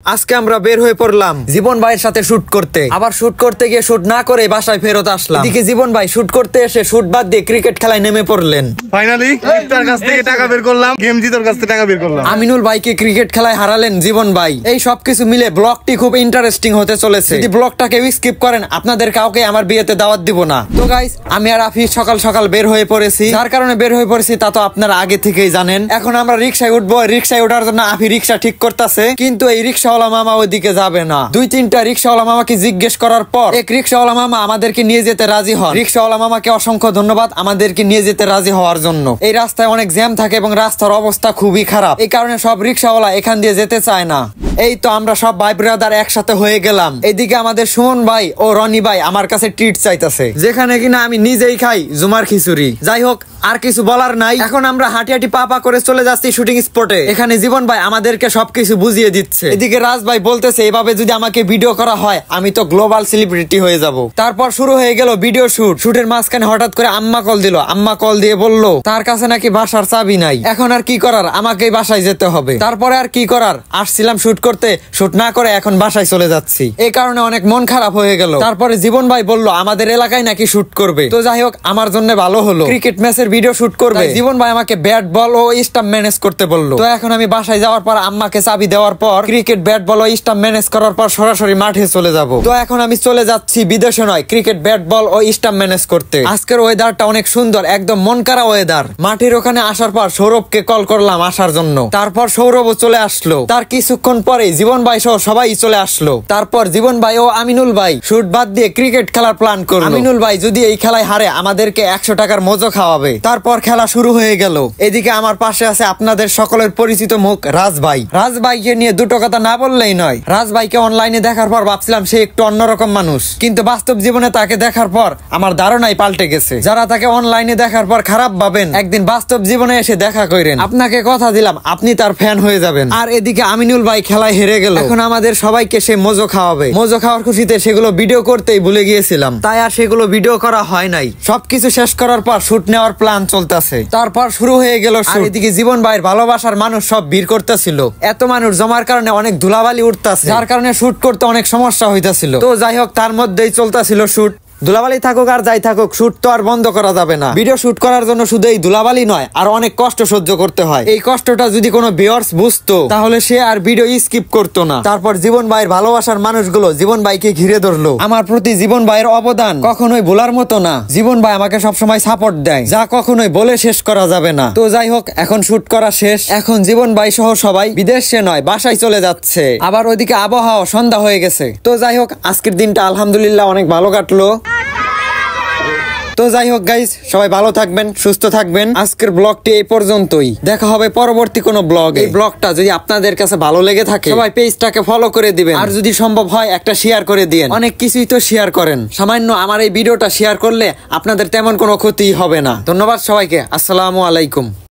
আজকে আমরা বের হয়ে পড়লাম জীবন ভাইয়ের সাথে শুট করতে। আবার শুট করতে গিয়ে শুট না করে বাসায় ফেরত আসলাম। এদিকে জীবন ভাই শুট করতে এসে শুট বাদ দিয়ে ক্রিকেট খেলায় নেমে পড়লেন। ফাইনালি লিপ্তার কাছ থেকে টাকা বের করলাম, গেম জিতর কাছ থেকে টাকা বের করলাম। আমিনুল ভাইকে ক্রিকেট খেলায় হারালেন জীবন ভাই। এই সবকিছু মিলে ব্লগটি খুব ইন্টারেস্টিং হতে চলেছে। যদি ব্লগটাকে স্কিপ করেন আপনাদের কাউকে আমার বিয়েতে দাওয়াত দিব না। তো গাইস, আমি আর আফি সকাল সকাল বের হয়ে পড়েছি। যার কারণে বের হয়ে পড়েছি তা তো আপনারা আগে থেকেই জানেন। এখন আমরা রিক্সায় উঠবো। রিক্সায় ওঠার জন্য আফি রিক্সা ঠিক করতেছে, কিন্তু এই রিক্সাওয়ালা মামা ওইদিকে যাবে না। দুই তিনটা রিক্সাওয়ালা মামাকে জিজ্ঞেস করার পর এক রিক্সাওয়ালা মামা আমাদেরকে নিয়ে যেতে রাজি হন। রিক্সাওয়ালা মামাকে অসংখ্য ধন্যবাদ আমাদেরকে নিয়ে যেতে রাজি হওয়ার জন্য। এই রাস্তায় অনেক জ্যাম থাকে এবং রাস্তার অবস্থা খুবই খারাপ। এই কারণে সব রিক্সাওয়ালা এখান দিয়ে যেতে চায় না। এই তো আমরা সব ভাই ব্রাদার একসাথে হয়ে গেলাম। এদিকে আমাদের সুমন ভাই ও রনি ভাই আমার কাছে ট্রিট চাইতেছে, যেখানে কিনা আমি নিজেই খাই জুমার খিচুড়ি। যাই হোক, আর কিছু বলার নাই। এখন আমরা হাঁটি হাঁটি পা পা করে চলে যাচ্ছি শুটিং স্পটে। এখানে জীবন ভাই আমাদেরকে সবকিছু বুঝিয়ে দিচ্ছে। এদিকে রাজ ভাই বলতেছে এভাবে যদি আমাকে ভিডিও করা হয় আমি তো গ্লোবাল সেলিব্রিটি হয়ে যাব। তারপর শুরু হয়ে গেল ভিডিও শুট। শুটের মাঝখানে হঠাৎ করে আম্মা কল দিল। আম্মা কল দিয়ে বলল তার কাছে নাকি বাসার চাবি নাই। এখন আর কি করার, আমাকেই বাসায় যেতে হবে। তারপরে আর কি করার, আসছিলাম শুট করতে, শুট না করে এখন বাসায় চলে যাচ্ছি। এই কারণে অনেক মন খারাপ হয়ে গেল। তারপরে জীবন ভাই বলল আমাদের এলাকায় নাকি শুট করবে। তো যাই হোক, আমার জন্য ভালো হলো, ক্রিকেট ম্যাচের ভিডিও শুট করবে। জীবন ভাই আমাকে ব্যাট বল ও স্টাম্প ম্যানেজ করতে বলল। তো এখন আমি বাসায় যাওয়ার পর আম্মাকে চাবি দেওয়ার পর ক্রিকেট ব্যাট বল ও স্টাম্প ম্যানেজ করার পর সরাসরি মাঠে চলে যাব। তো এখন আমি চলে যাচ্ছি বিদেশে নয়, ক্রিকেট ব্যাট বল ও স্টাম্প ম্যানেজ করতে। আজকের ওয়েদারটা অনেক সুন্দর, একদম মন কাড়া ওয়েদার। মাঠের ওখানে আসার পর সৌরভকে কল করলাম আসার জন্য। তারপর সৌরভও চলে আসলো। তার কিছুক্ষণ পরে জীবন ভাই সহ সবাই চলে আসলো। তারপর জীবন ভাই ও আমিনুল ভাই শুট বাদ দিয়ে ক্রিকেট খেলার প্ল্যান করলো। আমিনুল ভাই যদি এই খেলায় হারে আমাদেরকে 100 টাকার মজো খাওয়াবে। তারপর খেলা শুরু হয়ে গেল। এদিকে আমার পাশে আছে আপনাদের সকলের পরিচিত মুখ রাজ ভাই। রাজ ভাইকে নিয়ে দুটো কথা না বললেই নয়। রাজ ভাইকে অনলাইনে দেখার পর ভাবছিলাম সে একটু অন্যরকম মানুষ, কিন্তু বাস্তব জীবনে তাকে দেখার পর আমার ধারণাই পাল্টে গেছে। যারা তাকে অনলাইনে দেখার পর খারাপ ভাবেন, একদিন বাস্তব জীবনে এসে দেখা করেন, আপনাকে কথা দিলাম আপনি তার ফ্যান হয়ে যাবেন। আর এদিকে আমিনুল ভাই খেলায় হেরে গেল। এখন আমাদের সবাইকে সে মজো খাওয়াবে। মজো খাওয়ার খুশিতে সেগুলো ভিডিও করতেই ভুলে গিয়েছিলাম, তাই আর সেগুলো ভিডিও করা হয় নাই। সবকিছু শেষ করার পর শুট নেওয়ার প্ল্যান চলতেছে। তারপর শুরু হয়ে গেল শুট। এদিকে জীবন ভাইয়ের ভালোবাসার মানুষ সব ভিড় করতেছিল। এত মানুষ জমার কারণে অনেক ধুলাবালি উঠতেছে, যার কারণে শুট করতে অনেক সমস্যা হইতাছিল। তো যাই হোক, তার মধ্যেই চলতেছিল শুট। ধুলাবালি থাকুক আর যাই থাকুক, শুট তো আর বন্ধ করা যাবে না। ভিডিও শুট করার জন্য শুধু এই ধুলাবালি নয়, আর অনেক কষ্ট সহ্য করতে হয়। এই কষ্টটা যদি কোনো ভিউয়ার্স বুঝতো তাহলে সে আর ভিডিও স্কিপ করতো না। তারপর জীবন ভাইয়ের ভালোবাসার মানুষগুলো জীবন ভাইকে ঘিরে ধরলো। আমার প্রতি জীবন ভাইয়ের অবদান কখনোই ভোলার মতো না। জীবন ভাই আমাকে সবসময় সাপোর্ট দেয়, যা কখনোই বলে শেষ করা যাবে না। তো যাই হোক, এখন শুট করা শেষ। এখন জীবন ভাই সহ সবাই বিদেশে নয় বাসায় চলে যাচ্ছে। আবার ওইদিকে আবহাওয়া সন্ধ্যা হয়ে গেছে। তো যাই হোক, আজকের দিনটা আলহামদুলিল্লাহ অনেক ভালো কাটলো। তো যাই হোক গাইস, সবাই ভালো থাকবেন, সুস্থ থাকবেন। আজকের ব্লগটি এই পর্যন্তই। দেখা হবে পরবর্তী কোনো ব্লগে। এই ব্লগটা যদি আপনাদের কাছে ভালো লেগে থাকে সবাই পেজটাকে ফলো করে দিবেন, আর যদি সম্ভব হয় একটা শেয়ার করে দিবেন। অনেক কিছুই তো শেয়ার করেন, সামান্য আমার এই ভিডিওটা শেয়ার করলে আপনাদের তেমন কোনো ক্ষতি হবে না। ধন্যবাদ সবাইকে। আসসালামু আলাইকুম।